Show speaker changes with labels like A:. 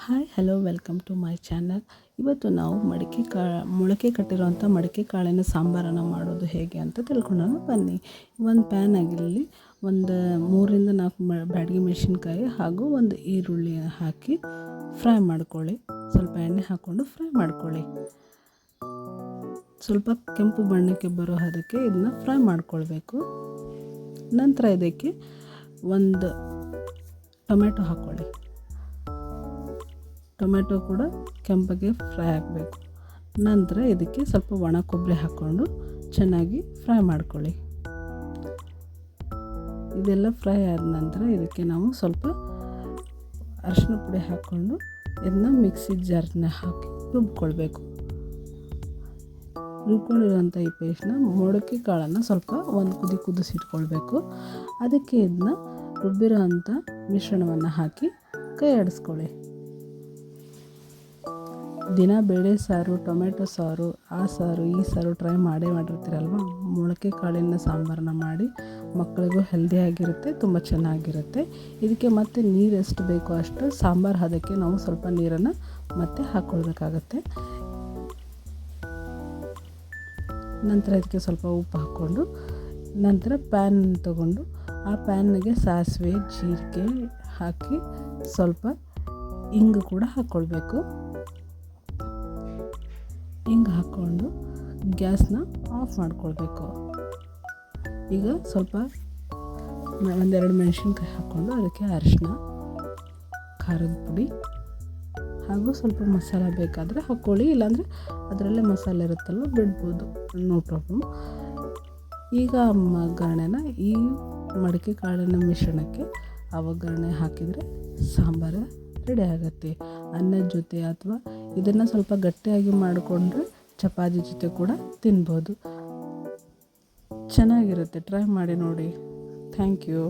A: Hi hello welcome to my channel. ಇವತ್ತು ನಾವು ಮೊಳಕೆ ಕಟ್ಟಿರುವಂಥ ಮಡಿಕೆ ಕಾಳಿನ ಸಾಂಬಾರನ್ನು ಮಾಡೋದು ಹೇಗೆ ಅಂತ ತಿಳ್ಕೊಳ್ಳೋಣ ಬನ್ನಿ. ಒಂದು ಪ್ಯಾನ್ ಆಗಿರಲಿ, ಒಂದು 3-4 ಬ್ಯಾಡಗಿ ಮೆಣಸಿನ್ಕಾಯಿ ಹಾಗೂ ಒಂದು ಈರುಳ್ಳಿ ಹಾಕಿ ಫ್ರೈ ಮಾಡ್ಕೊಳ್ಳಿ. ಸ್ವಲ್ಪ ಎಣ್ಣೆ ಹಾಕ್ಕೊಂಡು ಫ್ರೈ ಮಾಡ್ಕೊಳ್ಳಿ. ಸ್ವಲ್ಪ ಕೆಂಪು ಬಣ್ಣಕ್ಕೆ ಬರೋ ಅದಕ್ಕೆ ಇದನ್ನ ಫ್ರೈ ಮಾಡ್ಕೊಳ್ಬೇಕು. ನಂತರ ಇದಕ್ಕೆ ಒಂದು ಟೊಮೆಟೊ ಹಾಕ್ಕೊಳ್ಳಿ. ಟೊಮೆಟೊ ಕೂಡ ಕೆಂಪಗೆ ಫ್ರೈ ಆಗಬೇಕು. ನಂತರ ಇದಕ್ಕೆ ಸ್ವಲ್ಪ ಒಣ ಕೊಬ್ಬರಿ ಹಾಕ್ಕೊಂಡು ಚೆನ್ನಾಗಿ ಫ್ರೈ ಮಾಡ್ಕೊಳ್ಳಿ. ಇದೆಲ್ಲ ಫ್ರೈ ಆದ ನಂತರ ಇದಕ್ಕೆ ನಾವು ಸ್ವಲ್ಪ ಅರಿಶಿನ ಪುಡಿ ಹಾಕ್ಕೊಂಡು ಇದನ್ನ ಮಿಕ್ಸಿ ಜಾರ್ನ ಹಾಕಿ ರುಬ್ಕೊಳ್ಬೇಕು. ರುಬ್ಕೊಂಡಿರೋಂಥ ಈ ಪೇಸ್ಟ್ನ ಮೊಳಕೆ ಕಾಳನ್ನು ಸ್ವಲ್ಪ ಒಂದು ಕುದಿಸಿಟ್ಕೊಳ್ಬೇಕು. ಅದಕ್ಕೆ ಇದನ್ನ ರುಬ್ಬಿರೋ ಅಂಥ ಮಿಶ್ರಣವನ್ನು ಹಾಕಿ ಕೈ ಆಡಿಸ್ಕೊಳ್ಳಿ. ದಿನ ಬೇಳೆ ಸಾರು, ಟೊಮೆಟೊ ಸಾರು, ಆ ಸಾರು ಈ ಸಾರು ಟ್ರೈ ಮಾಡಿರ್ತೀರಲ್ವ. ಮೊಳಕೆ ಕಾಳಿನ ಸಾಂಬಾರನ್ನ ಮಾಡಿ ಮಕ್ಕಳಿಗೂ ಹೆಲ್ದಿಯಾಗಿರುತ್ತೆ, ತುಂಬ ಚೆನ್ನಾಗಿರುತ್ತೆ. ಇದಕ್ಕೆ ಮತ್ತೆ ನೀರು ಎಷ್ಟು ಬೇಕೋ ಅಷ್ಟು ಸಾಂಬಾರು ಹದಕ್ಕೆ ನಾವು ಸ್ವಲ್ಪ ನೀರನ್ನು ಮತ್ತೆ ಹಾಕ್ಕೊಳ್ಬೇಕಾಗತ್ತೆ. ನಂತರ ಇದಕ್ಕೆ ಸ್ವಲ್ಪ ಉಪ್ಪು ಹಾಕ್ಕೊಂಡು ನಂತರ ಪ್ಯಾನ್ ತಗೊಂಡು ಆ ಪ್ಯಾನ್ಗೆ ಸಾಸಿವೆ, ಜೀರಿಗೆ ಹಾಕಿ ಸ್ವಲ್ಪ ಇಂಗು ಕೂಡ ಹಾಕ್ಕೊಳ್ಬೇಕು. ಹಿಂಗೆ ಹಾಕ್ಕೊಂಡು ಗ್ಯಾಸ್ನ ಆಫ್ ಮಾಡ್ಕೊಳ್ಬೇಕು. ಈಗ ಸ್ವಲ್ಪ ಒಂದೆರಡು ಮೆಣಸಿನ್ಕಾಯಿ ಹಾಕ್ಕೊಂಡು ಅದಕ್ಕೆ ಅರಿಶಿನ, ಖಾರದ ಪುಡಿ ಹಾಗೂ ಸ್ವಲ್ಪ ಮಸಾಲ ಬೇಕಾದರೆ ಹಾಕ್ಕೊಳ್ಳಿ, ಇಲ್ಲಾಂದರೆ ಅದರಲ್ಲೇ ಮಸಾಲೆ ಇರುತ್ತಲ್ವ ಬಿಡ್ಬೋದು, ನೋ ಪ್ರಾಬ್ಲಮ್. ಈಗ ಒಗ್ಗರಣೆನ ಈ ಮಡಿಕೆ ಕಾಳಿನ ಮಿಶ್ರಣಕ್ಕೆ ಆ ಒಗ್ಗರಣೆ ಹಾಕಿದರೆ ಸಾಂಬಾರು ರೆಡಿ ಆಗುತ್ತೆ. ಅನ್ನದ ಜೊತೆ ಅಥವಾ ಇದನ್ನು ಸ್ವಲ್ಪ ಗಟ್ಟಿಯಾಗಿ ಮಾಡಿಕೊಂಡ್ರೆ ಚಪಾತಿ ಜೊತೆ ಕೂಡ ತಿನ್ಬೋದು. ಚೆನ್ನಾಗಿರುತ್ತೆ, ಟ್ರೈ ಮಾಡಿ ನೋಡಿ. Thank you.